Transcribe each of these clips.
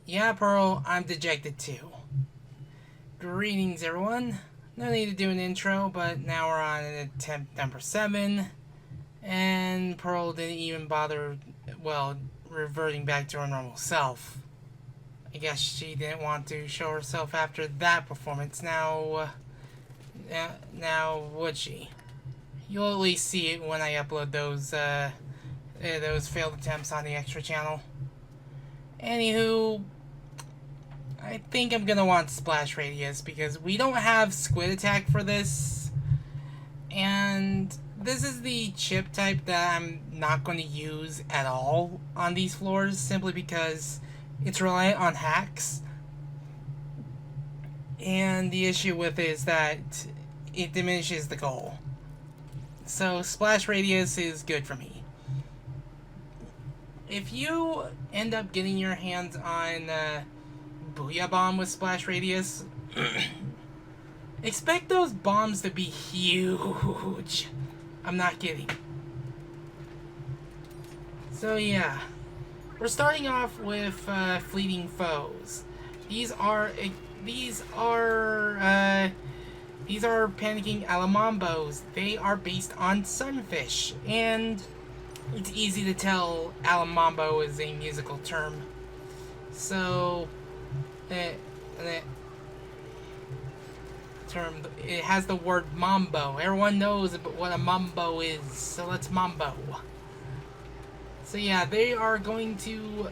Yeah, Pearl, I'm dejected too. Greetings, everyone. No need to do an intro, but now we're on attempt number 7, and Pearl didn't even bother, well, reverting back to her normal self. I guess she didn't want to show herself after that performance. Now would she? You'll at least see it when I upload those failed attempts on the extra channel. Anywho, I think I'm gonna want Splash Radius because we don't have Squid Attack for this, and this is the chip type that I'm not going to use at all on these floors simply because it's reliant on hacks, and the issue with it is that it diminishes the goal. So Splash Radius is good for me. If you end up getting your hands on Booyah Bomb with Splash Radius, expect those bombs to be huge. I'm not kidding. So yeah, we're starting off with Fleeting Foes. These are panicking Alamambos. They are based on Sunfish, and it's easy to tell Alamambo is a musical term. So, it has the word mambo. Everyone knows what a mambo is, so let's mambo. So yeah, they are going to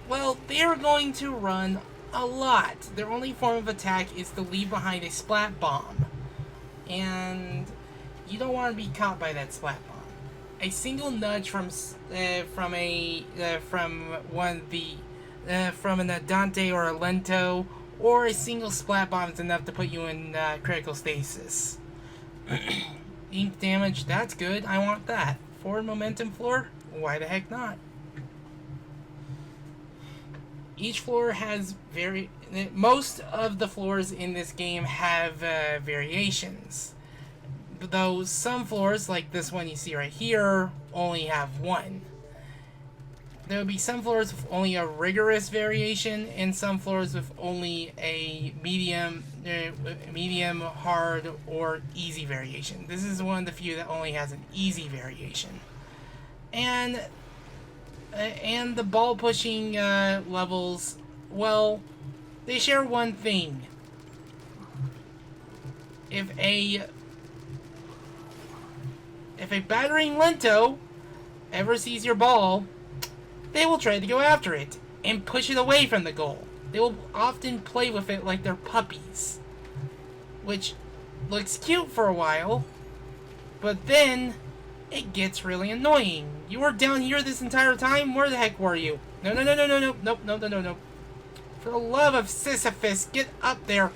run a lot. Their only form of attack is to leave behind a splat bomb, and you don't want to be caught by that splat bomb. A single nudge from an Adante or a Lento, or a single splat bomb is enough to put you in critical stasis. Ink damage, that's good. I want that. Forward momentum floor, why the heck not? Each floor has most of the floors in this game have variations. Though some floors, like this one you see right here, only have one. There will be some floors with only a rigorous variation, and some floors with only a medium, hard, or easy variation. This is one of the few that only has an easy variation. And the ball pushing levels, well, they share one thing. If a battering Lento ever sees your ball, they will try to go after it and push it away from the goal. They will often play with it like they're puppies, which looks cute for a while, but then it gets really annoying. You were down here this entire time? Where the heck were you? No. For the love of Sisyphus, get up there.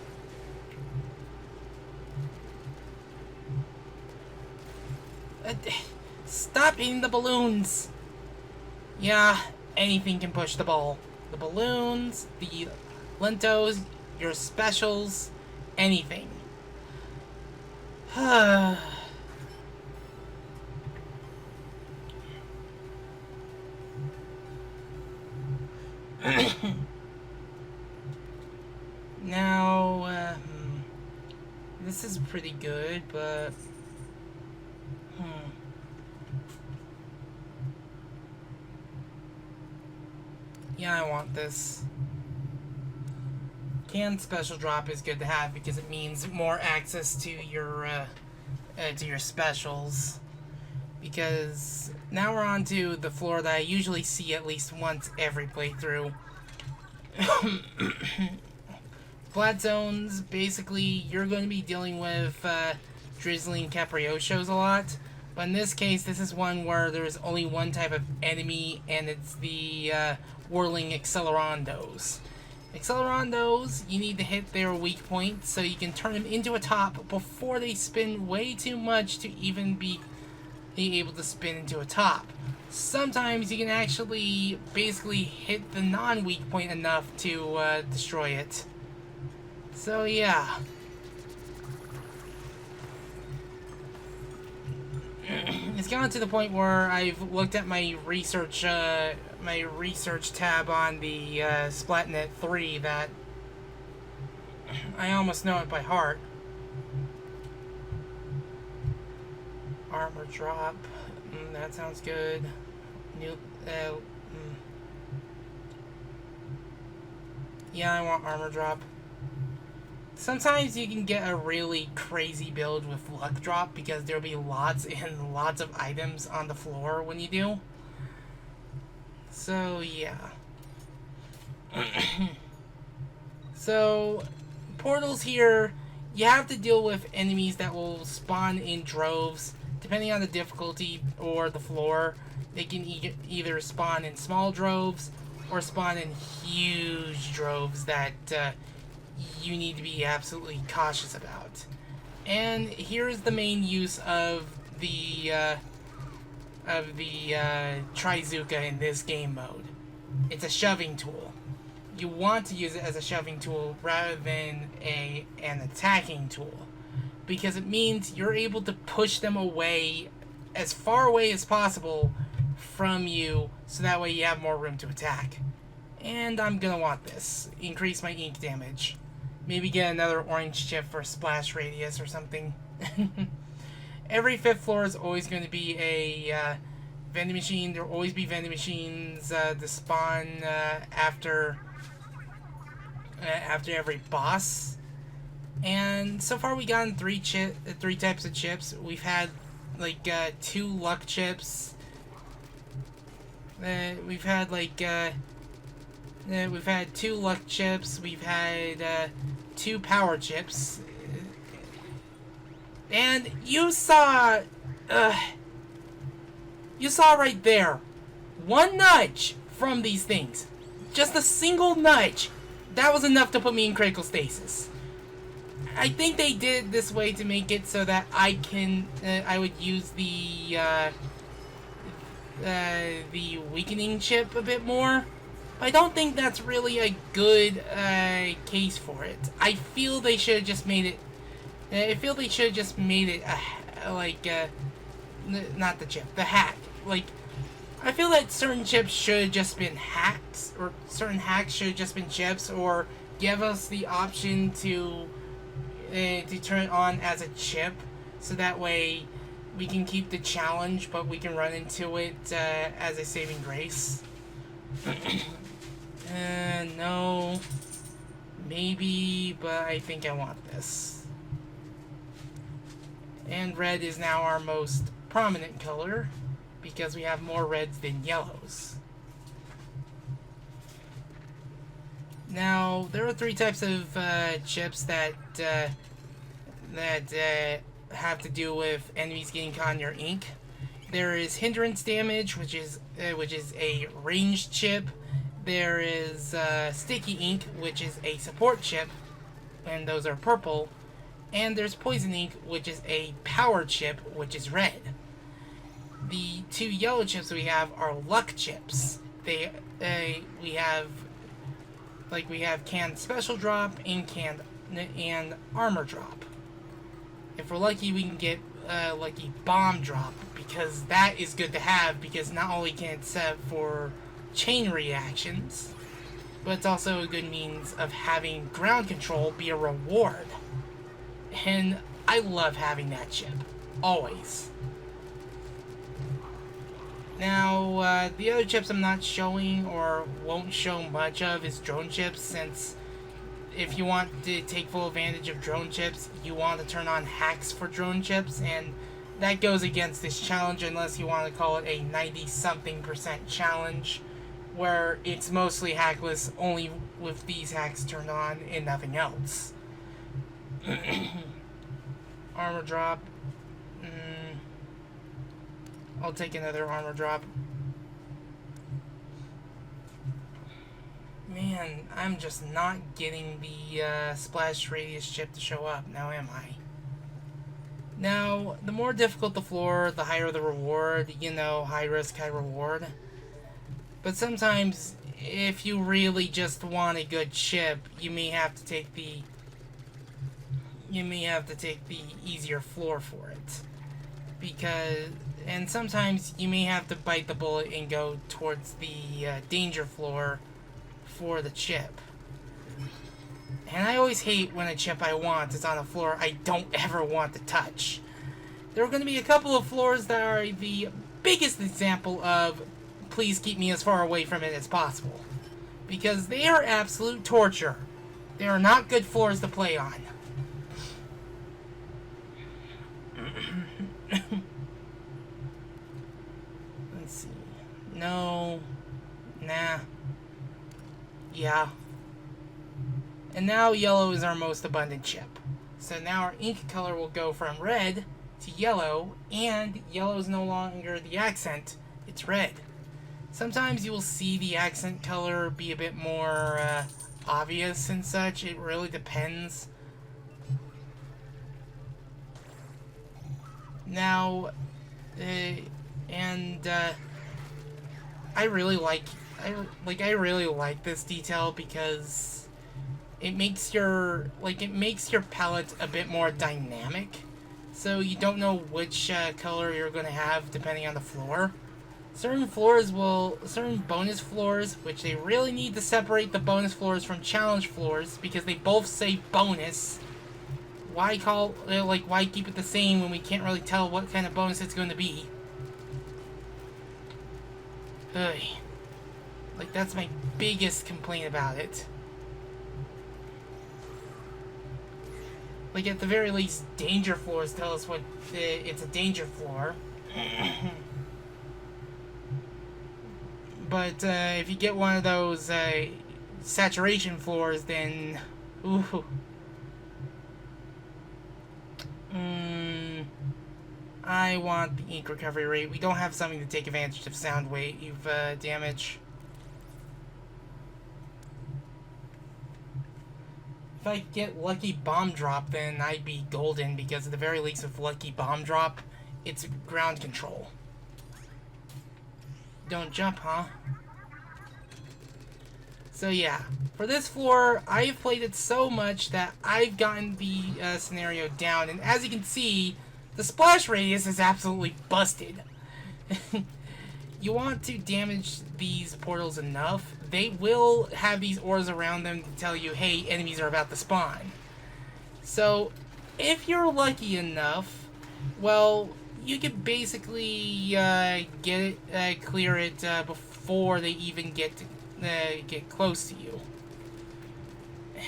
Stop eating the balloons. Yeah, anything can push the ball. The balloons, the Lentos, your specials, anything. Now, this is pretty good, but yeah, I want this. Canned special drop is good to have because it means more access to your specials. Because now we're on to the floor that I usually see at least once every playthrough. Flat zones, basically, you're going to be dealing with drizzling Capriosos a lot. But in this case, this is one where there's only one type of enemy, and it's the whirling Accelerandos. Accelerandos, you need to hit their weak point so you can turn them into a top before they spin way too much to even be able to spin into a top. Sometimes you can actually basically hit the non-weak point enough to destroy it. So yeah. It's gotten to the point where I've looked at my research my research tab on the Splatnet 3 that I almost know it by heart. Armor drop. That sounds good. New. Yeah, I want armor drop. Sometimes you can get a really crazy build with luck drop because there'll be lots and lots of items on the floor when you do. So, yeah. So, portals here, you have to deal with enemies that will spawn in droves. Depending on the difficulty or the floor, they can either spawn in small droves or spawn in huge droves that you need to be absolutely cautious about. And here's the main use of the Trizuka in this game mode. It's a shoving tool. You want to use it as a shoving tool rather than an attacking tool, because it means you're able to push them away, as far away as possible from you, so that way you have more room to attack. And I'm gonna want this. Increase my ink damage. Maybe get another orange chip for splash radius or something. Every 5th floor is always going to be a vending machine. There will always be vending machines to spawn after every boss. And so far we gotten three types of chips. We've had like 2 luck chips. We've had 2 luck chips. We've had 2 power chips. And you saw right there, 1 nudge from these things. Just a single nudge. That was enough to put me in critical stasis. I think they did it this way to make it so that I would use the weakening chip a bit more. I don't think that's really a good case for it. I feel they should have just made it. Not the chip, the hack. Like, I feel that certain chips should have just been hacks, or certain hacks should have just been chips, or give us the option to turn it on as a chip, so that way we can keep the challenge, but we can run into it as a saving grace. No. Maybe, but I think I want this. And red is now our most prominent color, because we have more reds than yellows. Now, there are 3 types of chips that have to do with enemies getting caught in your ink. There is hindrance damage, which is a ranged chip. There is sticky ink, which is a support chip, and those are purple. And there's poison ink, which is a power chip, which is red. The 2 yellow chips we have are luck chips. We have canned special drop and armor drop. If we're lucky, we can get lucky bomb drop, because that is good to have, because not only can it set for chain reactions, but it's also a good means of having ground control be a reward. And I love having that chip. Always. Now, the other chips I'm not showing or won't show much of is drone chips, since if you want to take full advantage of drone chips, you want to turn on hacks for drone chips, and that goes against this challenge unless you want to call it a 90-something% challenge, where it's mostly hackless, only with these hacks turned on and nothing else. Armor drop. I'll take another armor drop. Man, I'm just not getting the splash radius chip to show up, now am I? Now, the more difficult the floor, the higher the reward. You know, high risk, high reward. But sometimes, if you really just want a good chip, you may have to take the easier floor for it. and sometimes you may have to bite the bullet and go towards the danger floor for the chip. And I always hate when a chip I want is on a floor I don't ever want to touch. There are going to be a couple of floors that are the biggest example of please keep me as far away from it as possible. Because they are absolute torture. They are not good floors to play on. Let's see. No. Nah. Yeah. And now yellow is our most abundant chip. So now our ink color will go from red to yellow, and yellow is no longer the accent, it's red. Sometimes you will see the accent color be a bit more obvious and such. It really depends. Now, I really like this detail because it makes your palette a bit more dynamic. So you don't know which color you're going to have depending on the floor. Certain bonus floors, which they really need to separate the bonus floors from challenge floors because they both say bonus. Why keep it the same when we can't really tell what kind of bonus it's going to be? Ugh. Like, that's my biggest complaint about it. Like, at the very least, danger floors tell us what it's a danger floor. But if you get one of those saturation floors, then ooh. I want the ink recovery rate. We don't have something to take advantage of sound wave damage. If I get Lucky Bomb Drop, then I'd be golden, because at the very least with Lucky Bomb Drop, it's ground control. Don't jump, huh? So yeah, for this floor, I've played it so much that I've gotten the scenario down, and as you can see, the splash radius is absolutely busted. You want to damage these portals enough, they will have these auras around them to tell you, hey, enemies are about to spawn. So, if you're lucky enough, well, you could basically clear it before they even get close to you.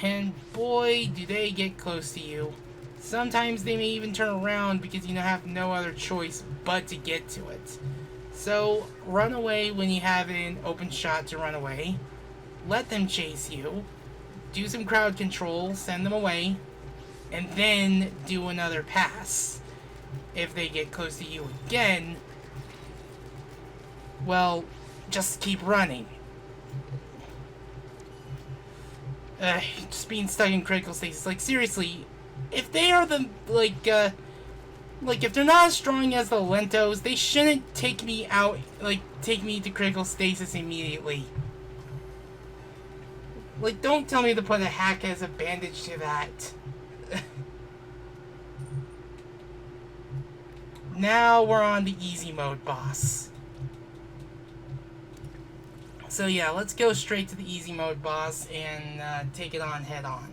And boy, do they get close to you. Sometimes they may even turn around because you have no other choice but to get to it. So, run away when you have an open shot to run away. Let them chase you. Do some crowd control, send them away, and then do another pass. If they get close to you again, well, just keep running. Just being stuck in critical stasis. Like, seriously, if they are if they're not as strong as the Lentos, they shouldn't take me out, take me to critical stasis immediately. Like, don't tell me to put a hack as a bandage to that. Now we're on the easy mode boss. So yeah, let's go straight to the easy mode boss and take it on head on.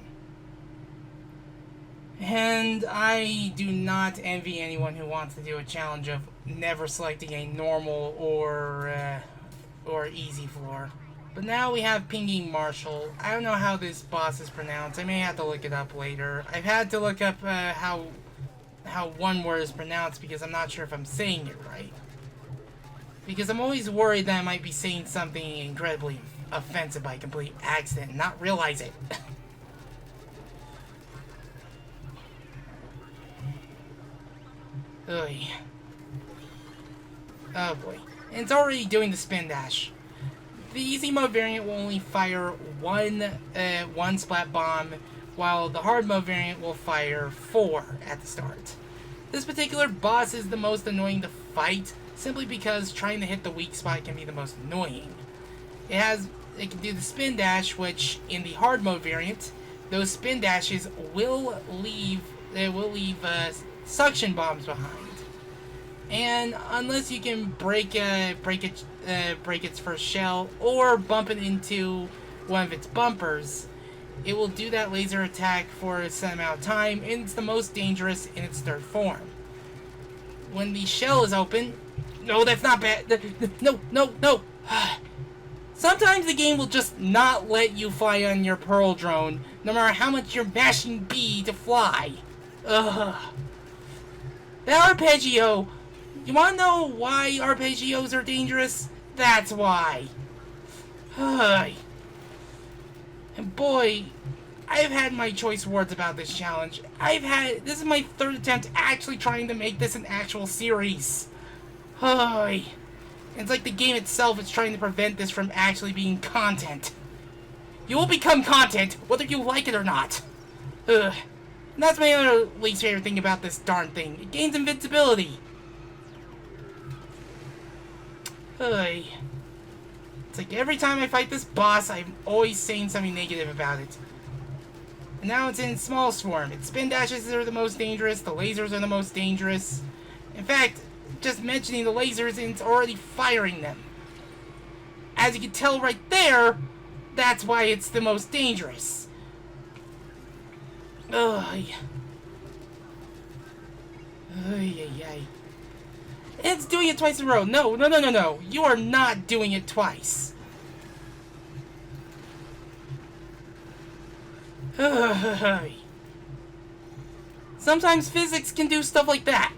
And I do not envy anyone who wants to do a challenge of never selecting a normal or easy floor. But now we have Pinging Marshall. I don't know how this boss is pronounced. I may have to look it up later. I've had to look up how one word is pronounced because I'm not sure if I'm saying it right. Because I'm always worried that I might be saying something incredibly offensive by complete accident and not realize it. Ugh. Oh boy. And it's already doing the spin dash. The easy mode variant will only fire one splat bomb, while the hard mode variant will fire 4 at the start. This particular boss is the most annoying to fight, simply because trying to hit the weak spot can be the most annoying. It can do the spin dash, which in the hard mode variant, those spin dashes will leave suction bombs behind. And unless you can break its first shell or bump it into one of its bumpers, it will do that laser attack for a set amount of time, and it's the most dangerous in its third form. When the shell is open, no, that's not bad. No, no, no. Sometimes the game will just not let you fly on your Pearl drone, no matter how much you're mashing B to fly. Ugh. That arpeggio. You wanna know why arpeggios are dangerous? That's why. And boy, I've had my choice words about this challenge. This is my third attempt actually trying to make this an actual series. It's like the game itself is trying to prevent this from actually being content. You will become content, whether you like it or not. And that's my other least favorite thing about this darn thing. It gains invincibility. It's like every time I fight this boss, I'm always saying something negative about it. And now it's in small swarm. Its spin dashes are the most dangerous, the lasers are the most dangerous. In fact, just mentioning the lasers, and it's already firing them. As you can tell right there, that's why it's the most dangerous. It's doing it twice in a row. No, no, no, no, no. You are not doing it twice. Sometimes physics can do stuff like that.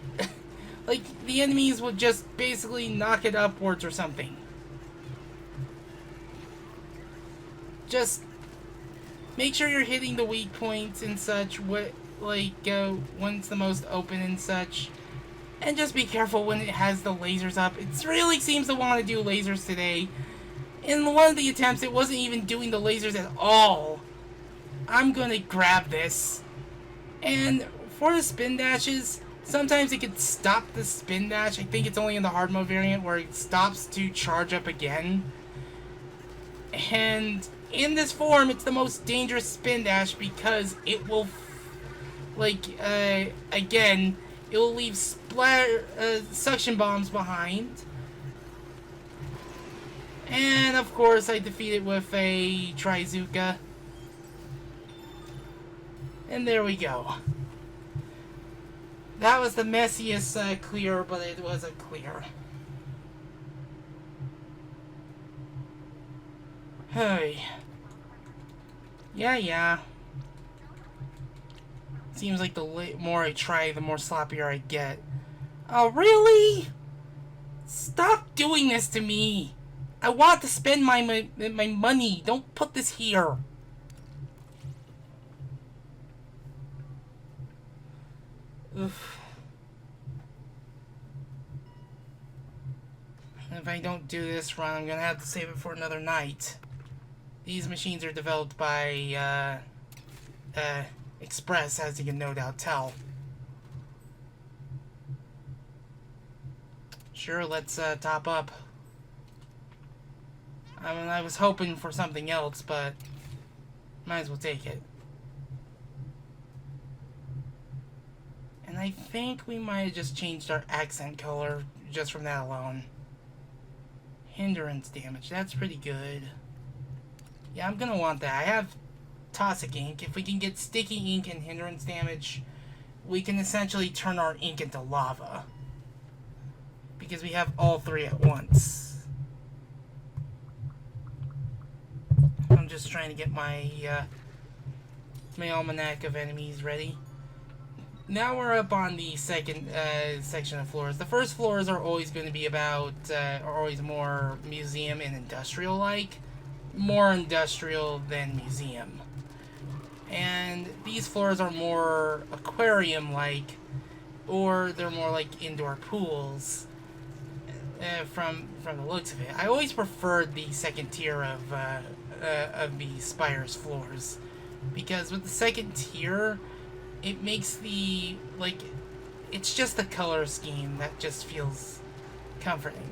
Like, the enemies will just basically knock it upwards or something. Just make sure you're hitting the weak points and such, when's the most open and such. And just be careful when it has the lasers up. It really seems to want to do lasers today. In one of the attempts, it wasn't even doing the lasers at all. I'm gonna grab this. And for the spin dashes, sometimes it can stop the spin dash. I think it's only in the hard mode variant where it stops to charge up again. And in this form, it's the most dangerous spin dash because it will, again, it will leave suction bombs behind. And of course, I defeat it with a Trizuka. And there we go. That was the messiest clear, but it was a clear. Hey. Yeah. Seems like the more I try, the more sloppier I get. Oh, really? Stop doing this to me. I want to spend my money. Don't put this here. Oof. If I don't do this run, I'm gonna have to save it for another night. These machines are developed by Express, as you can no doubt tell. Sure, let's top up. I mean, I was hoping for something else, but might as well take it. And I think we might have just changed our accent color just from that alone. Hindrance damage, that's pretty good. Yeah, I'm gonna want that. I have Toxic ink. If we can get sticky ink and hindrance damage, we can essentially turn our ink into lava. Because we have all three at once. I'm just trying to get my my almanac of enemies ready. Now we're up on the second section of floors. The first floors are always going to be are always more museum and industrial-like. More industrial than museum. And these floors are more aquarium-like, or they're more like indoor pools. From the looks of it, I always preferred the second tier of the Spire's floors, because with the second tier, it makes it's just the color scheme that just feels comforting.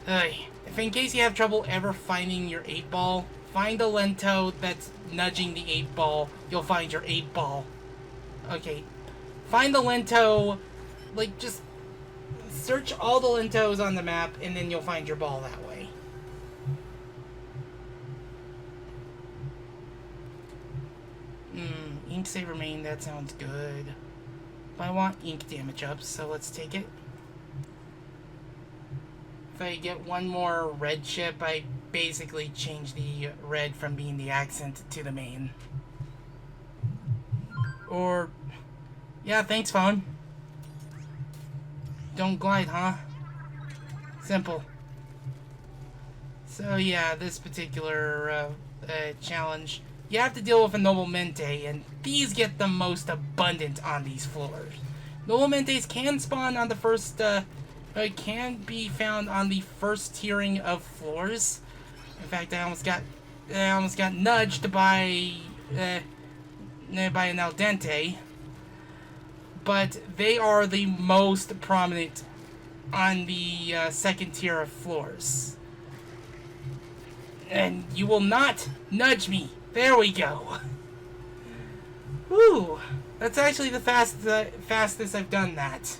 If in case you have trouble ever finding your 8-ball, find a Lento that's nudging the 8-ball, you'll find your 8-ball. Okay, find the Lento, just Search all the lintos on the map, and then you'll find your ball that way. Ink save remain, that sounds good. But I want ink damage up, so let's take it. If I get one more red chip, I basically change the red from being the accent to the main. Or, yeah, thanks, phone. Don't glide, huh? Simple. So yeah, this particular challenge, you have to deal with a Noble Mente, and these get the most abundant on these floors. Noble Mentes can spawn on the first, can be found on the first tiering of floors. In fact, I almost got nudged by an al dente. But they are the most prominent on the second tier of floors. And you will not nudge me. There we go. Whew. That's actually the fastest I've done that.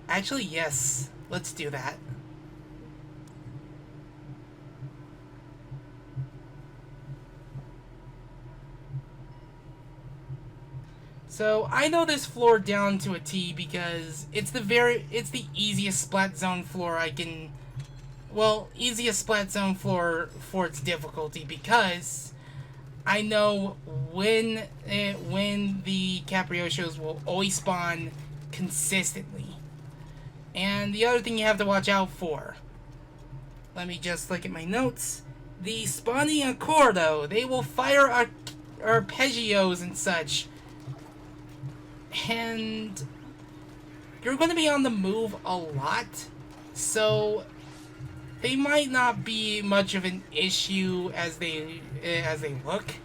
Actually, yes. Let's do that. So I know this floor down to a T because it's the easiest Splat Zone floor I can. Well, easiest Splat Zone floor for its difficulty, because I know when the Capriosos will always spawn consistently. And the other thing you have to watch out for. Let me just look at my notes. The spawning Accordo, they will fire arpeggios and such. And you're going to be on the move a lot, so they might not be much of an issue as they look.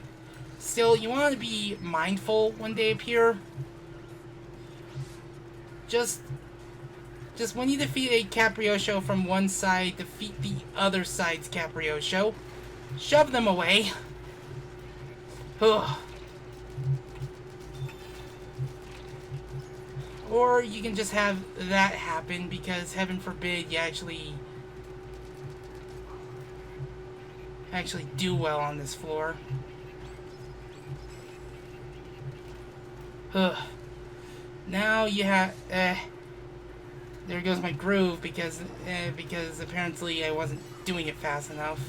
Still, you want to be mindful when they appear. Just when you defeat a Caprioso from one side, defeat the other side's Caprioso. Shove them away. Ugh. Or you can just have that happen, because heaven forbid you actually do well on this floor. Ugh. Now you have there goes my groove, because apparently I wasn't doing it fast enough.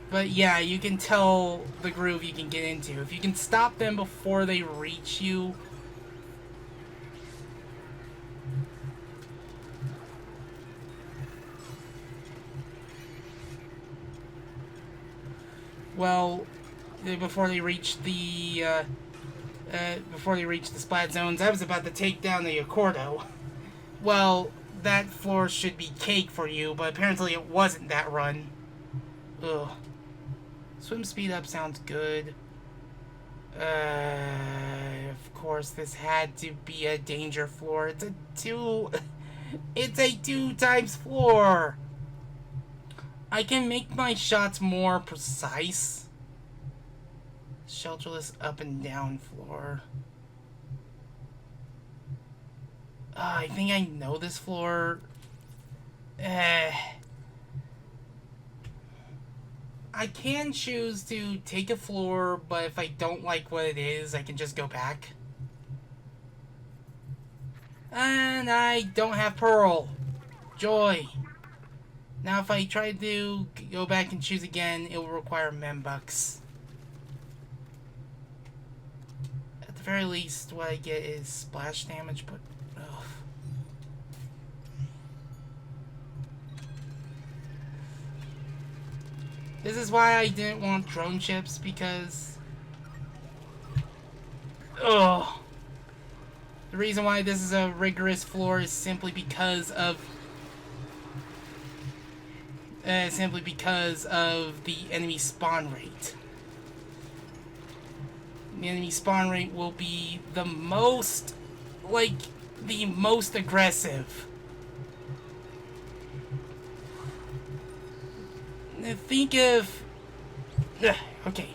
But yeah, you can tell the groove you can get into. If you can stop them before they reach you, well, before they reach the Splat Zones, I was about to take down the Accordo. Well, that floor should be cake for you, but apparently it wasn't that run. Ugh. Swim speed up sounds good. Of course, this had to be a danger floor. It's a 2 times floor. I can make my shots more precise. Shelterless up and down floor. I think I know this floor. I can choose to take a floor, but if I don't like what it is, I can just go back. And I don't have Pearl. Joy. Now if I try to go back and choose again, it will require Membucks. At the very least, what I get is splash damage, but ugh. This is why I didn't want drone chips, because ugh. The reason why this is a rigorous floor is simply because of the enemy spawn rate. The enemy spawn rate will be the most aggressive. Think of... okay.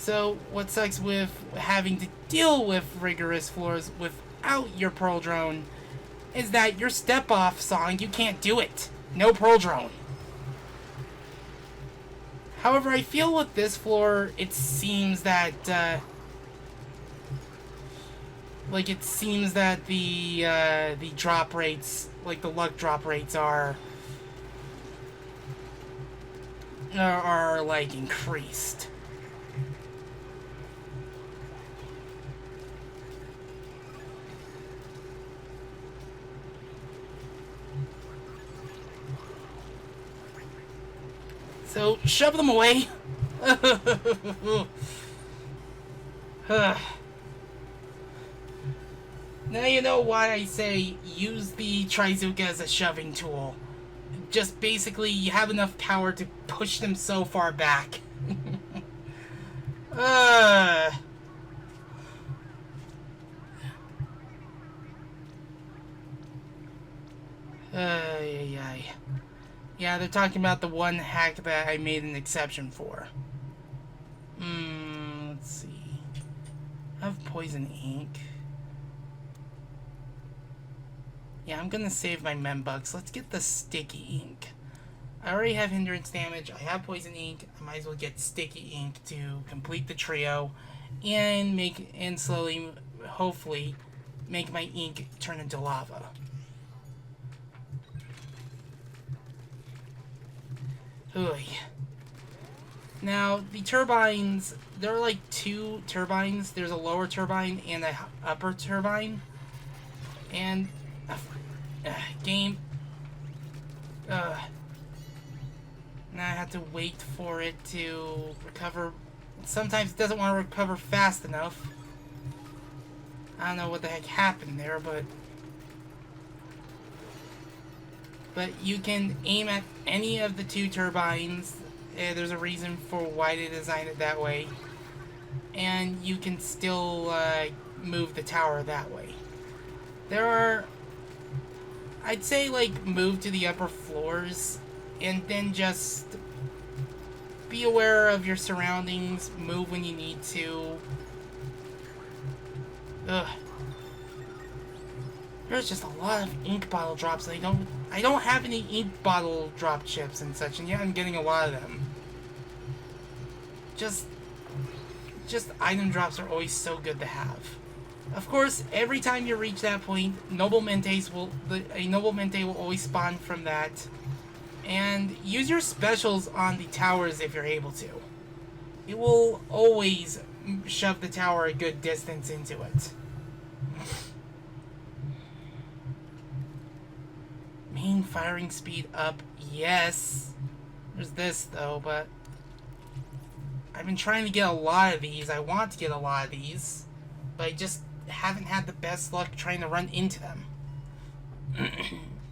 So, what sucks with having to deal with rigorous floors without your Pearl Drone is that your step-off song, you can't do it. No Pearl Drone. However, I feel with this floor, it seems that, the drop rates, like the luck drop rates are like increased. So, shove them away. Now you know why I say use the Trizuka as a shoving tool. Just basically, you have enough power to push them so far back. Yeah, they're talking about the one hack that I made an exception for. Let's see. I have poison ink. Yeah, I'm gonna save my Membucks. Let's get the sticky ink. I already have hindrance damage. I have poison ink. I might as well get sticky ink to complete the trio, and slowly, hopefully, make my ink turn into lava. Oy. Now, the turbines, there are like two turbines. There's a lower turbine and a upper turbine. And, game, now I have to wait for it to recover. Sometimes it doesn't want to recover fast enough. I don't know what the heck happened there, but you can aim at any of the two turbines. There's a reason for why they designed it that way. And you can still move the tower that way. There are, I'd say, like, move to the upper floors and then just be aware of your surroundings, move when you need to. Ugh. There's just a lot of ink bottle drops. I don't have any ink bottle drop chips and such, and yet I'm getting a lot of them. Just item drops are always so good to have. Of course, every time you reach that point, a Noble Mente will always spawn from that. And use your specials on the towers if you're able to. It will always shove the tower a good distance into it. Main firing speed up, yes. There's this though, but I've been trying to get a lot of these. I want to get a lot of these, but I just haven't had the best luck trying to run into them.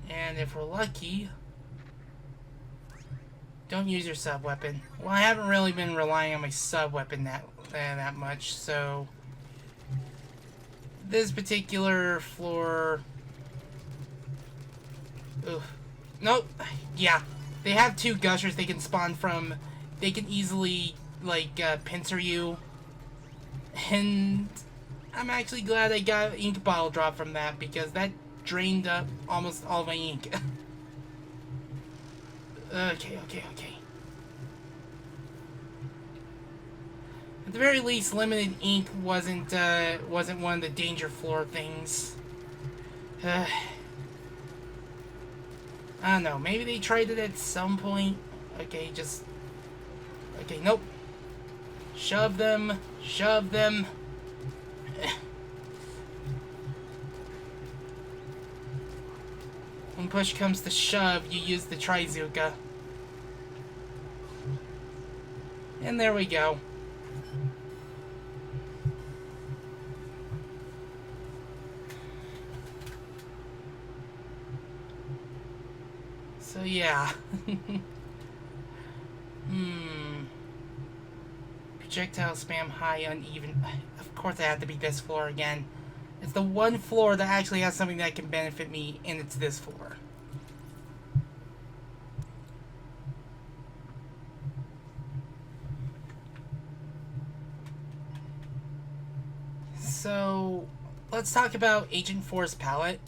And if we're lucky, don't use your sub-weapon. Well, I haven't really been relying on my sub-weapon that much, so this particular floor. Ugh. Nope. Yeah. They have two gushers they can spawn from. They can easily, like, pincer you. And I'm actually glad I got an ink bottle drop from that, because that drained up almost all my ink. Okay. At the very least, limited ink wasn't one of the danger floor things. I don't know, maybe they tried it at some point. Okay, nope. Shove them. When push comes to shove, you use the Trizuka. And there we go. So yeah. Projectile spam high, uneven. Of course it had to be this floor again. It's the one floor that actually has something that can benefit me, and it's this floor. So, let's talk about Agent 4's palette.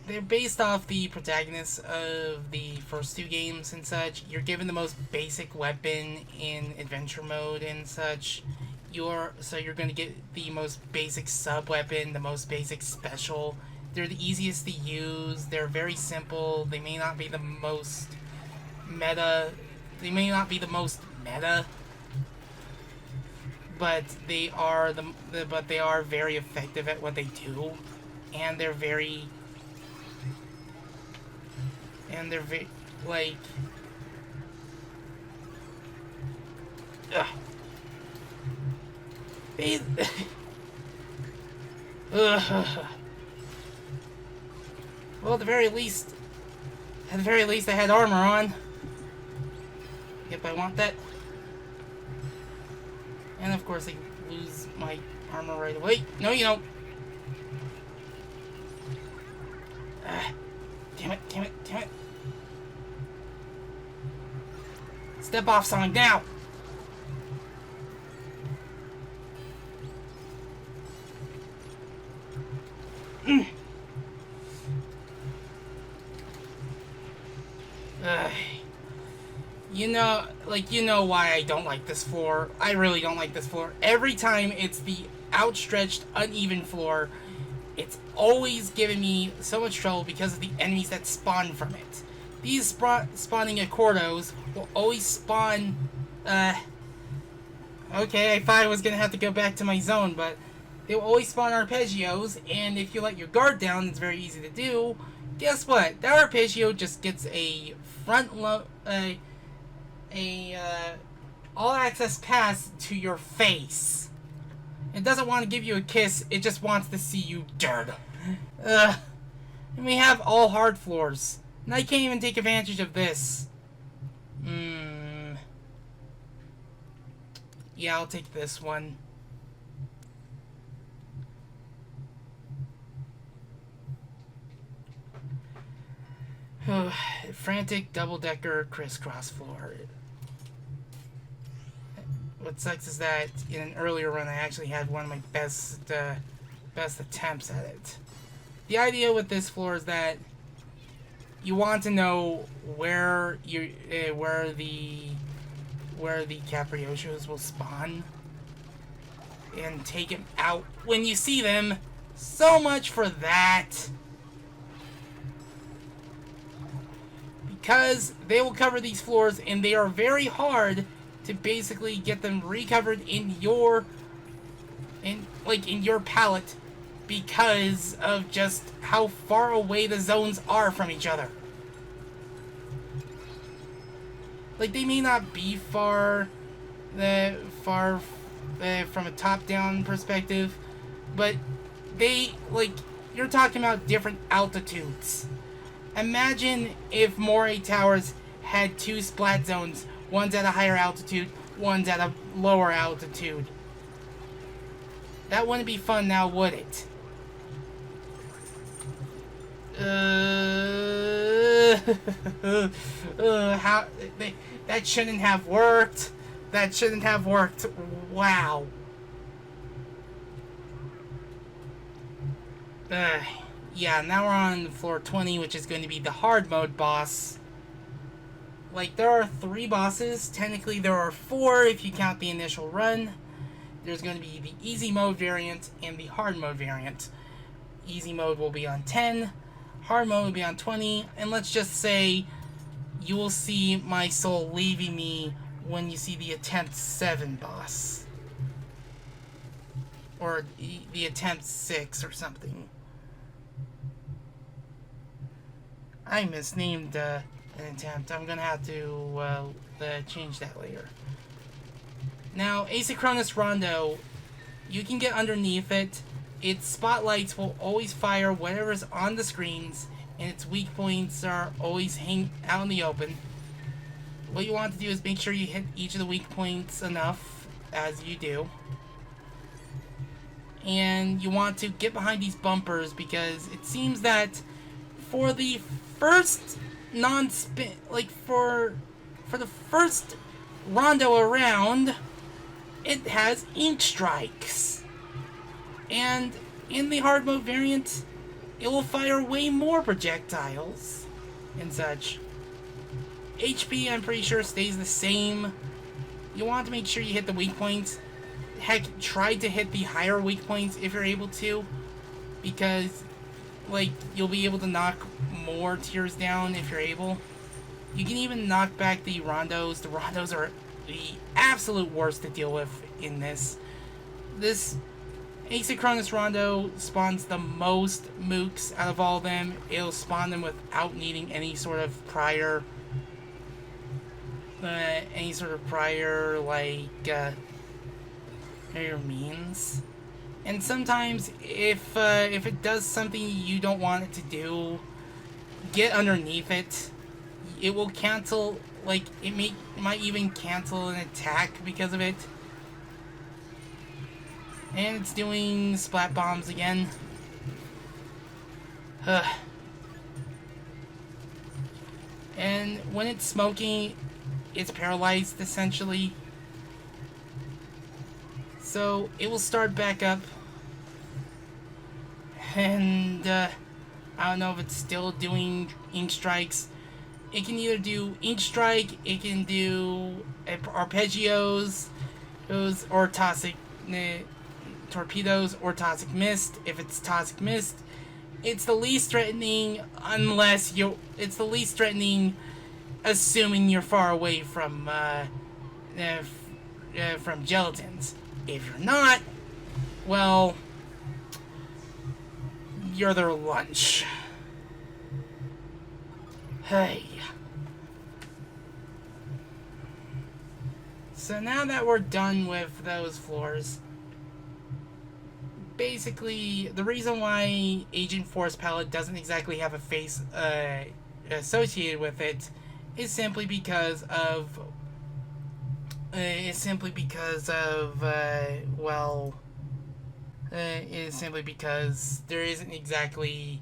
They're based off the protagonists of the first two games and such. You're given the most basic weapon in adventure mode and such. You're going to get the most basic sub weapon, the most basic special. They're the easiest to use. They're very simple. They may not be the most meta. But they are very effective at what they do, and they're very like. Ugh. They. Well, at the very least, I had armor on. Yep, I want that. And of course, I lose my armor right away. No, you don't. Damn it. Step off, Sonic, now! You know why I don't like this floor. I really don't like this floor. Every time it's the outstretched, uneven floor, it's always giving me so much trouble because of the enemies that spawn from it. These spawning Accordos will always spawn, okay, I thought I was gonna have to go back to my zone, but they will always spawn arpeggios, and if you let your guard down, it's very easy to do. Guess what? That arpeggio just gets a all-access pass to your face. It doesn't want to give you a kiss, it just wants to see you dirt. And we have all hard floors. And I can't even take advantage of this. Yeah, I'll take this one. Frantic double-decker crisscross floor. What sucks is that in an earlier run I actually had one of my best attempts at it. The idea with this floor is that you want to know where the Capriosos will spawn and take them out when you see them. So much for that. Because they will cover these floors and they are very hard to basically get them recovered in your palette because of just how far away the zones are from each other. Like, they may not be far from a top-down perspective, but you're talking about different altitudes. Imagine if Moray Towers had two splat zones. One's at a higher altitude, one's at a lower altitude. That wouldn't be fun now, would it? That shouldn't have worked. That shouldn't have worked. Wow. Yeah, now we're on floor 20, which is going to be the hard mode boss. Like, there are 3 bosses. Technically, there are 4 if you count the initial run. There's going to be the easy mode variant and the hard mode variant. Easy mode will be on 10. Hard mode will be on 20. And let's just say you will see my soul leaving me when you see the attempt 7 boss. Or the attempt 6 or something. I misnamed an attempt. I'm gonna have to change that later. Now, Asynchronous Rondo, you can get underneath it. Its spotlights will always fire whatever's on the screens, and its weak points are always hang out in the open. What you want to do is make sure you hit each of the weak points enough, as you do. And you want to get behind these bumpers, because it seems that for the first non-spin, for the first rondo around, it has ink strikes. And in the hard mode variant, it will fire way more projectiles and such. HP, I'm pretty sure, stays the same. You want to make sure you hit the weak points. Heck, try to hit the higher weak points if you're able to, because, like, you'll be able to knock more tiers down if you're able. You can even knock back the rondos. The rondos are the absolute worst to deal with in this. This Asynchronous Rondo spawns the most mooks out of all of them. It'll spawn them without needing any sort of prior, means. And sometimes, if it does something you don't want it to do, get underneath it. It will cancel, like, it might even cancel an attack because of it. And it's doing splat bombs again. And when it's smoking, it's paralyzed, essentially. So, it will start back up. And, I don't know if it's still doing ink strikes. It can either do ink strike, it can do arpeggios, or toxic torpedoes, or toxic mist. If it's toxic mist, it's the least threatening, it's the least threatening, assuming you're far away from gelatins. If you're not, well, you're their lunch. Hey. So now that we're done with those floors, basically, the reason why Agent Force Palette doesn't exactly have a face associated with it is simply because of there isn't exactly,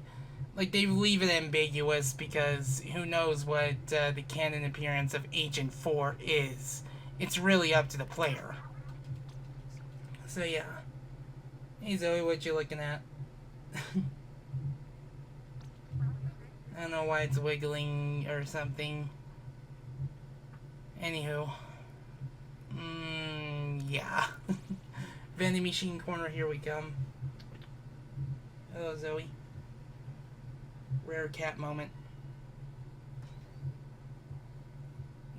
like, they leave it ambiguous, because who knows what the canon appearance of Agent 4 is. It's really up to the player. So yeah. Hey Zoe, what you looking at? I don't know why it's wiggling or something. Anywho. Yeah. Vending machine corner, here we come. Hello Zoe. Rare cat moment.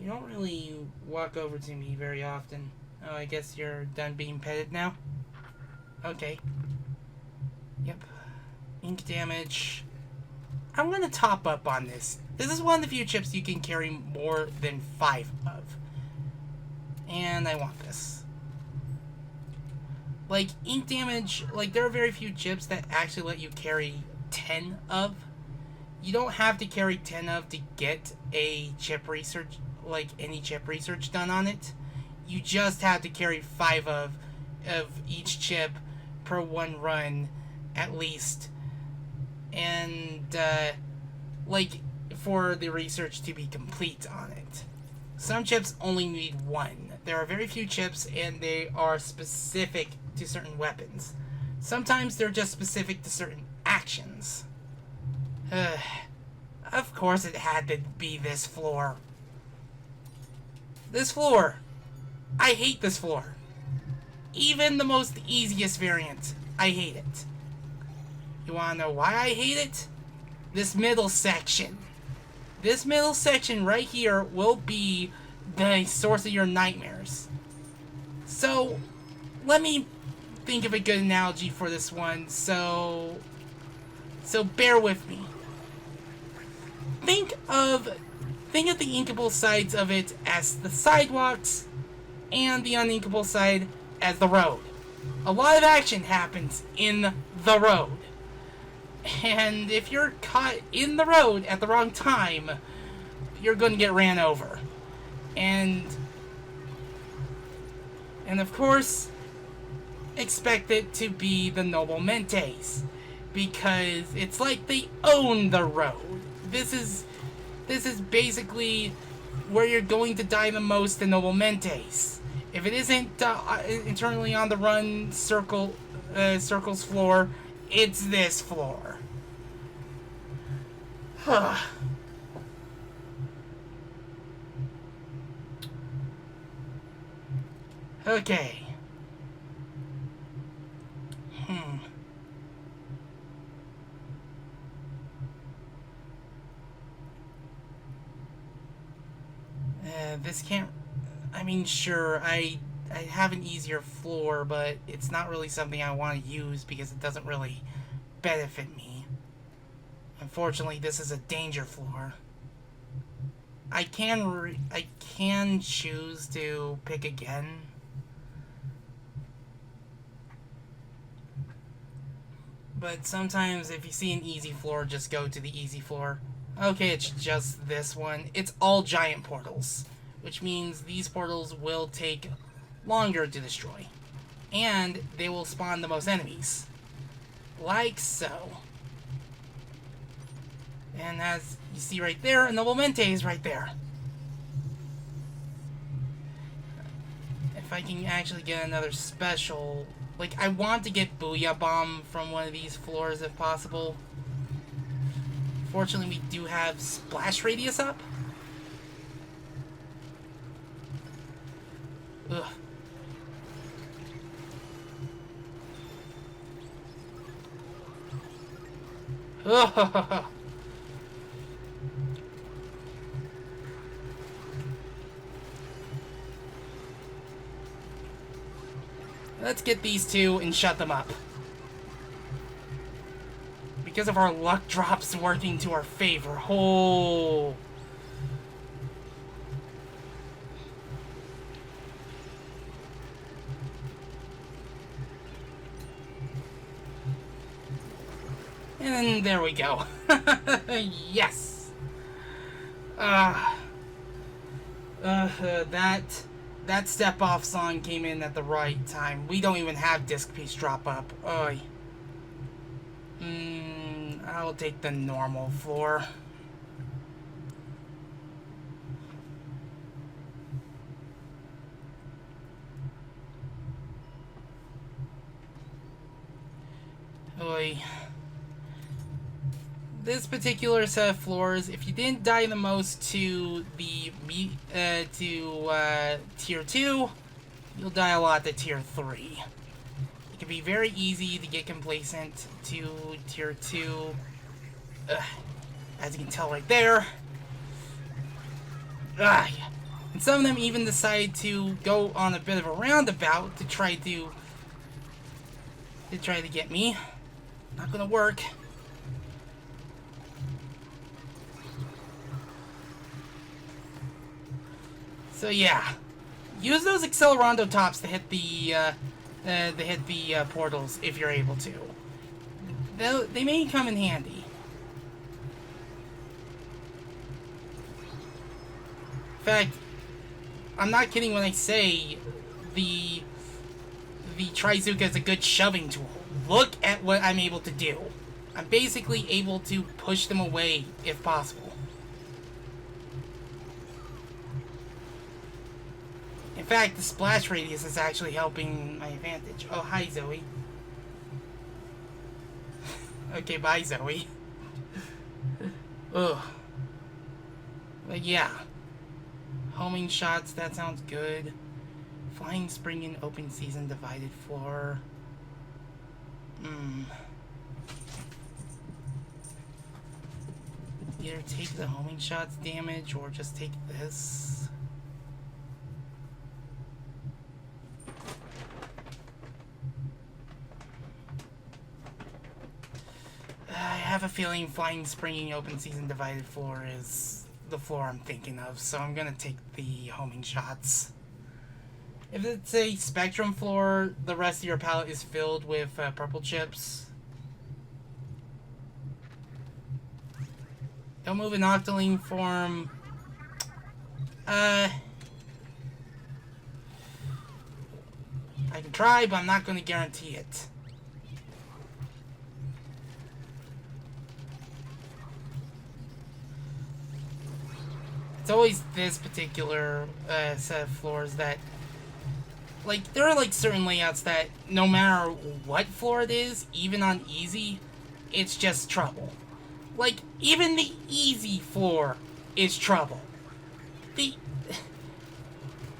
You don't really walk over to me very often. Oh, I guess you're done being petted now? Okay. Yep. Ink damage. I'm gonna top up on this. This is one of the few chips you can carry more than 5 of. And I want this. Like, ink damage, like, there are very few chips that actually let you carry 10 of. You don't have to carry 10 of to get a chip research, like, any chip research done on it. You just have to carry 5 of each chip per one run, at least. And, like, for the research to be complete on it. Some chips only need 1. There are very few chips, and they are specific to certain weapons. Sometimes they're just specific to certain actions. Of course it had to be this floor. This floor. I hate this floor. Even the most easiest variant, I hate it. You wanna know why I hate it? This middle section. This middle section right here will be the source of your nightmares. So, let me think of a good analogy for this one, so bear with me. Think of the inkable sides of it as the sidewalks, and the uninkable side as the road. A lot of action happens in the road. And if you're caught in the road at the wrong time, you're going to get ran over. And of course, expect it to be the Noble Mentes, because it's like they own the road. This is basically where you're going to die the most in Noble Mentes. If it isn't internally on the run circle, Circle's floor, it's this floor. Okay. This can't... I mean, sure, I have an easier floor, but it's not really something I want to use because it doesn't really benefit me. Unfortunately, this is a danger floor. I can choose to pick again. But sometimes if you see an easy floor, just go to the easy floor. Okay, it's just this one. It's all giant portals, which means these portals will take longer to destroy. And they will spawn the most enemies. Like so. And as you see right there, a Noble Mente is right there. If I can actually get another special... Like, I want to get Booyah Bomb from one of these floors if possible. Fortunately, we do have Splash Radius up. Ugh. Ugh. Let's get these two and shut them up. Because of our luck drops working to our favor. Oh. And then there we go. Yes. That step off song came in at the right time. We don't even have disc piece drop up. Oy. I'll take the normal floor. Oy. This particular set of floors, if you didn't die the most to the tier 2, you'll die a lot to tier 3. It can be very easy to get complacent to tier 2. As you can tell right there. And some of them even decide to go on a bit of a roundabout to try to get me. Not gonna work. So yeah, use those Accelerando tops to hit the portals if you're able to. They may come in handy. In fact, I'm not kidding when I say the Trizuka is a good shoving tool. Look at what I'm able to do. I'm basically able to push them away if possible. In fact, the splash radius is actually helping my advantage. Oh, hi, Zoe. Okay, bye, Zoe. Ugh. But yeah. Homing shots, that sounds good. Flying spring in open season divided floor. Either take the homing shots damage or just take this. I have a feeling flying springing open season divided floor is the floor I'm thinking of, so I'm gonna take the homing shots. If it's a spectrum floor, the rest of your palette is filled with purple chips. Don't move in Octoling form. I can try, but I'm not going to guarantee it. It's always this particular set of floors that Like, there are, like, certain layouts that no matter what floor it is, even on easy, it's just trouble. Like, even the easy floor is trouble. The...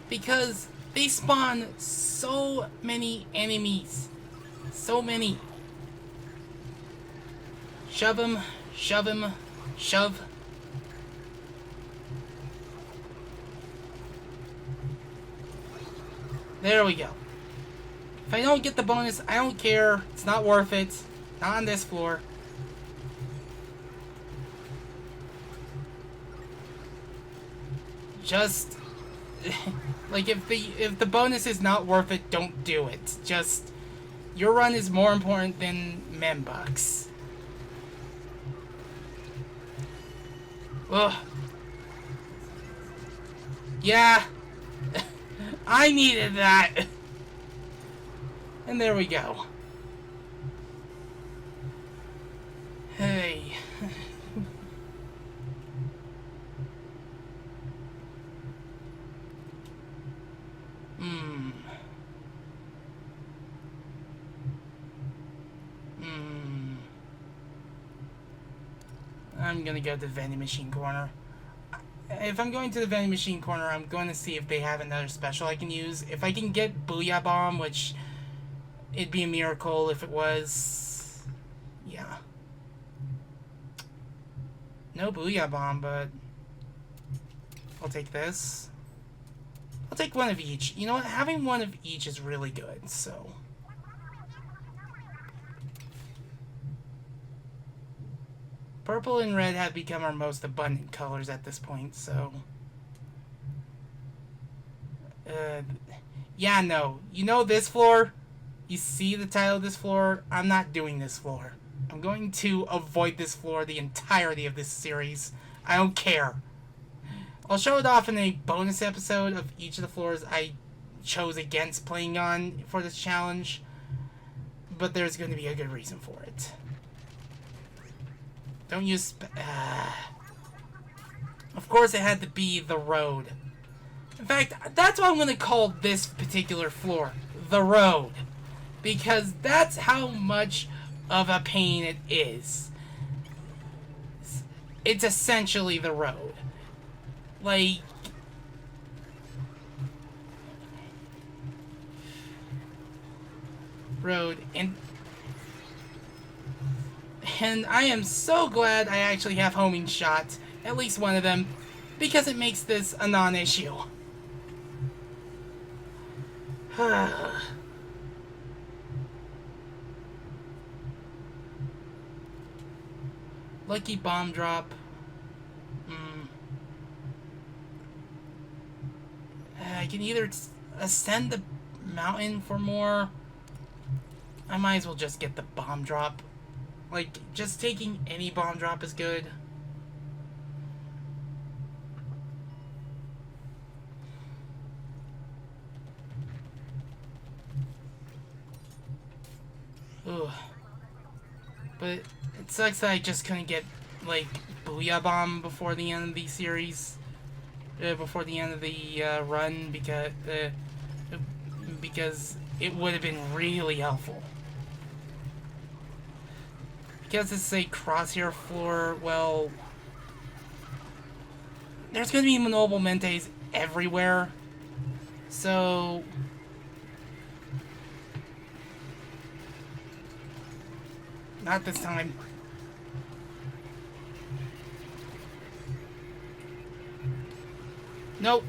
Because they spawn so many enemies. So many. Shove him, shove him, shove. There we go. If I don't get the bonus, I don't care. It's not worth it. Not on this floor. Just... like, if the bonus is not worth it, don't do it. Just... Your run is more important than membucks. Ugh. Yeah. I needed that. And there we go. Hey. I'm gonna go to the vending machine corner. If I'm going to the vending machine corner, I'm going to see if they have another special I can use. If I can get Booyah Bomb, which it'd be a miracle if it was. Yeah. No Booyah Bomb, but I'll take this. I'll take one of each. You know what? Having one of each is really good, so. Purple and red have become our most abundant colors at this point, so... yeah, no. You know this floor? You see the title of this floor? I'm not doing this floor. I'm going to avoid this floor the entirety of this series. I don't care. I'll show it off in a bonus episode of each of the floors I chose against playing on for this challenge. But there's going to be a good reason for it. Don't use... Of course it had to be the road. In fact, that's what I'm going to call this particular floor. The road. Because that's how much of a pain it is. It's essentially the road. Like... Road. And I am so glad I actually have homing shots, at least one of them, because it makes this a non-issue. Lucky bomb drop. I can either ascend the mountain for more. I might as well just get the bomb drop. Like, just taking any bomb drop is good. Ugh. But it sucks that I just couldn't get, like, Booyah Bomb before the end of the series. Before the end of the run, because it would have been really helpful. Because it's a crosshair floor, well... There's gonna be Noble Mentes everywhere. So... Not this time. Nope.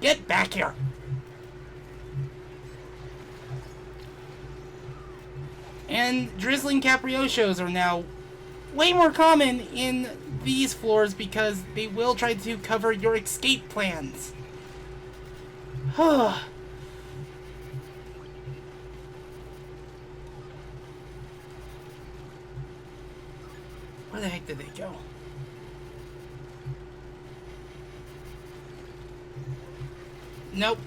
Get back here. And drizzling capriosos are now way more common in these floors because they will try to cover your escape plans. Where the heck did they go? Nope.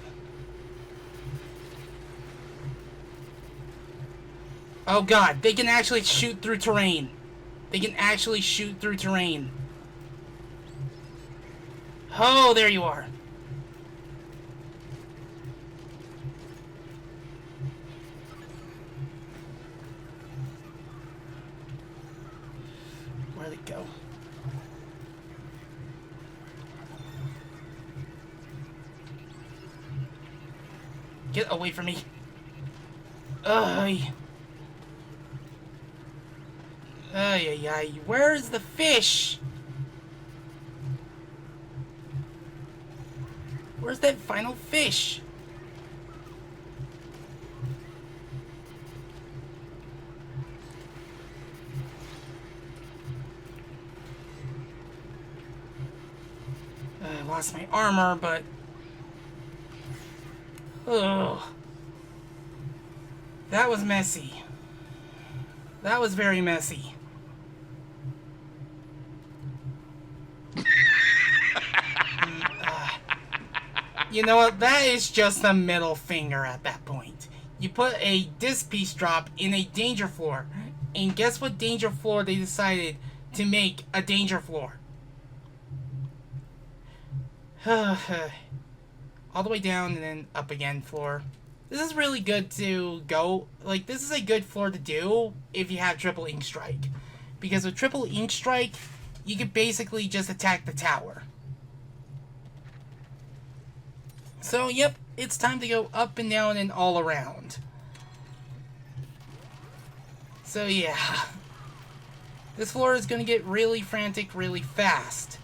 Oh god, they can actually shoot through terrain. They can actually shoot through terrain. Oh, there you are. let it go. Get away from me. Ugh. Ay, ay, ay. Where's the fish? Where's that final fish? I lost my armor, but... Ugh. That was messy. That was very messy. You know what? That is just a middle finger at that point. You put a disc piece drop in a danger floor, and guess what danger floor they decided to make a danger floor? All the way down and then up again floor. This is really good to go. Like, this is a good floor to do if you have triple ink strike. Because with triple ink strike, you can basically just attack the tower. So, yep, it's time to go up and down and all around. So, yeah. This floor is going to get really frantic really fast.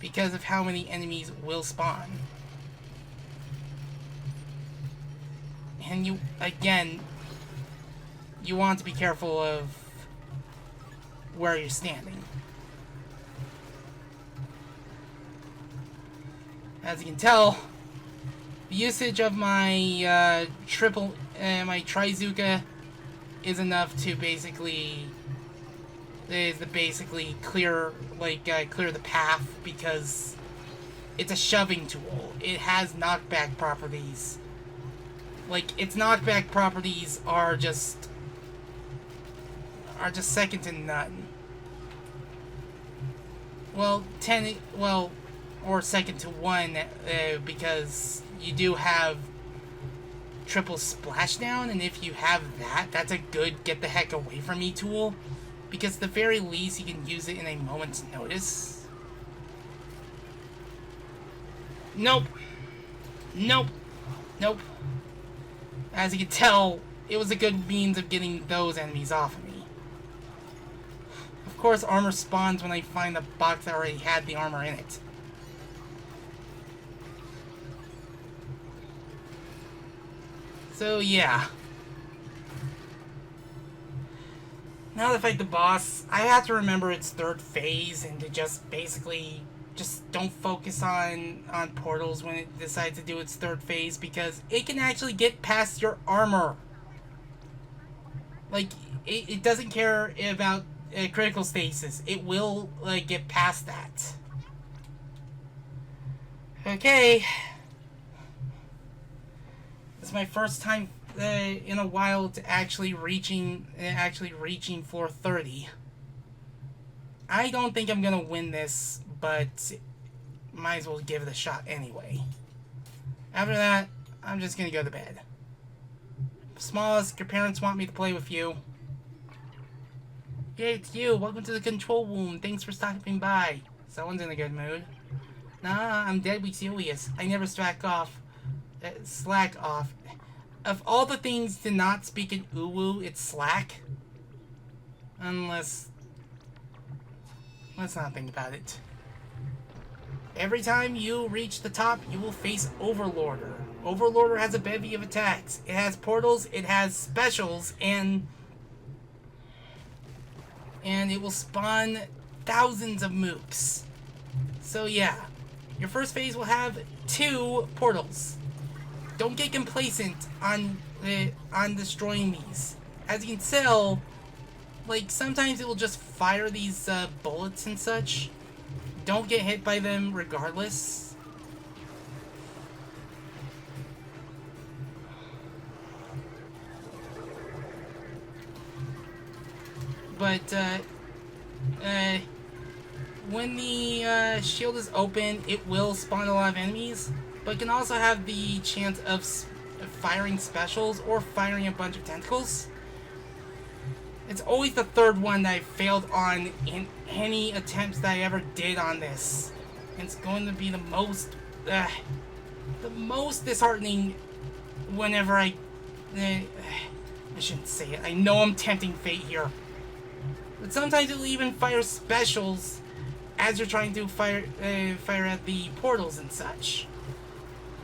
Because of how many enemies will spawn. And you, again, you want to be careful of where you're standing. As you can tell, the usage of my my Trizuka is enough to basically clear clear the path, because it's a shoving tool. It has knockback properties. Like, its knockback properties are just second to none. Well, or second to one, because you do have triple splashdown, and if you have that, that's a good get the heck away from me tool, because at the very least you can use it in a moment's notice. Nope. Nope. Nope. As you can tell, it was a good means of getting those enemies off of me. Of course, armor spawns when I find a box that already had the armor in it. So, yeah. Now to fight the boss, I have to remember its third phase and to just basically just don't focus on portals when it decides to do its third phase, because it can actually get past your armor. Like, it doesn't care about critical stasis. It will, like, get past that. Okay. It's my first time in a while to actually reaching floor 30. I don't think I'm gonna win this, but might as well give it a shot anyway. After that, I'm just gonna go to bed. Smallest, your parents want me to play with you. Hey, it's you. Welcome to the control room. Thanks for stopping by. Someone's in a good mood. Nah, I'm deadly serious. I never slack off. Of all the things to not speak in uwu, it's slack. Unless... let's not think about it. Every time you reach the top, you will face Overlorder. Overlorder has a bevy of attacks. It has portals, it has specials, and it will spawn thousands of mooks. So yeah, your first phase will have 2 portals. Don't get complacent on destroying these. As you can tell, like, sometimes it will just fire these bullets and such. Don't get hit by them regardless. But when the shield is open, it will spawn a lot of enemies, but can also have the chance of firing specials or firing a bunch of tentacles. It's always the third one that I failed on in any attempts that I ever did on this. And it's going to be the most disheartening whenever I shouldn't say it. I know I'm tempting fate here. But sometimes it'll even fire specials as you're trying to fire at the portals and such.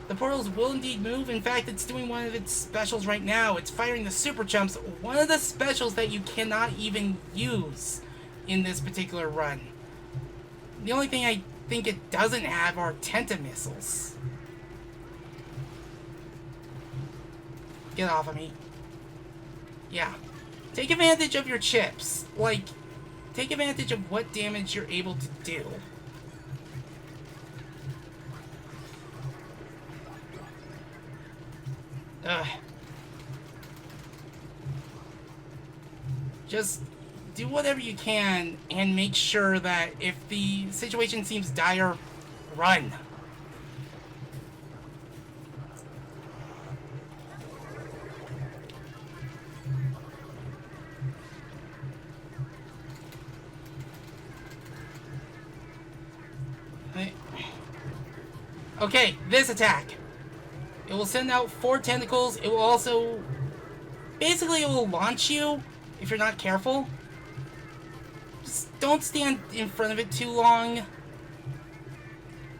The portals will indeed move. In fact, it's doing one of its specials right now. It's firing the super jumps, one of the specials that you cannot even use in this particular run. The only thing I think it doesn't have are Tenta missiles. Get off of me. Yeah. Take advantage of your chips. Like, take advantage of what damage you're able to do. Just do whatever you can and make sure that if the situation seems dire, run. Okay, this attack. It will send out 4 tentacles. It will also... Basically, it will launch you if you're not careful. Just don't stand in front of it too long.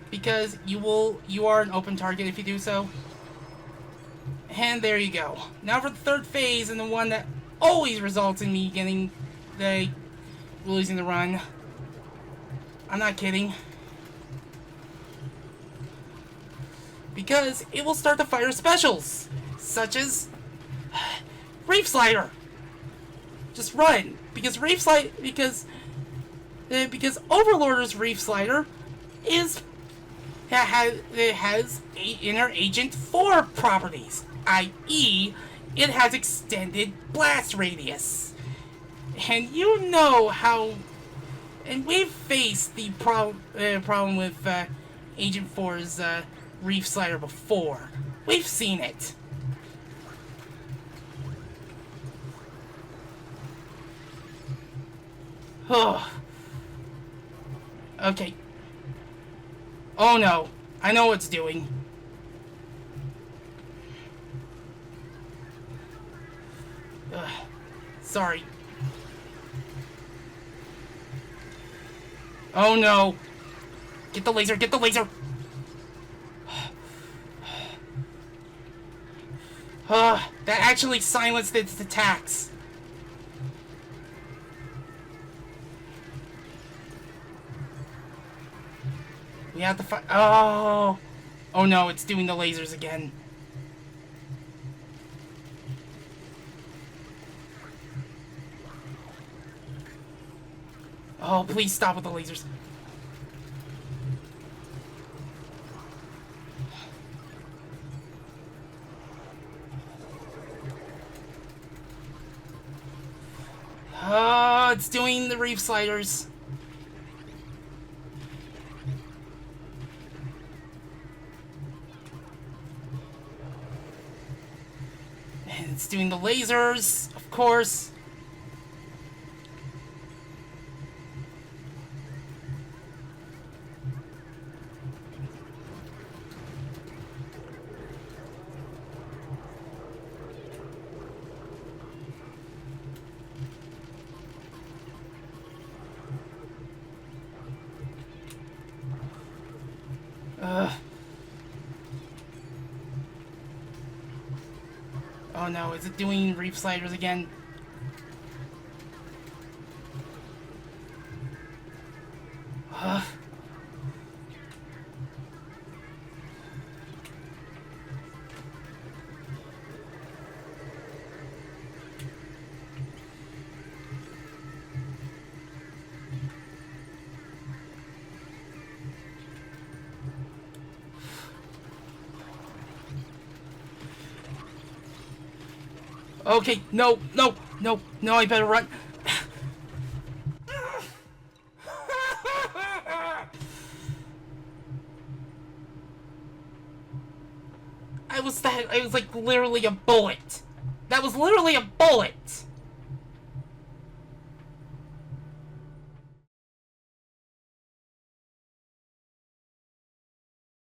Because you are an open target if you do so. And there you go. Now for the third phase, and the one that always results in me losing the run. I'm not kidding. Because it will start to fire specials, such as Reef Slider. Just run, because because Overlorder's Reef Slider has Inner Agent 4 properties, i.e., it has extended blast radius, and you know how. And we've faced the problem with Agent 4's Reef Slider before. We've seen it. Oh. Okay. Oh no. I know what it's doing. Sorry. Oh no. Get the laser, get the laser! That actually silenced its attacks. We have to fight. Oh! Oh no, it's doing the lasers again. Oh, please stop with the lasers. It's doing the Reef Sliders. And it's doing the lasers, of course. Oh no, is it doing Reef Sliders again? Okay, no, I better run. I was like literally a bullet. That was literally a bullet.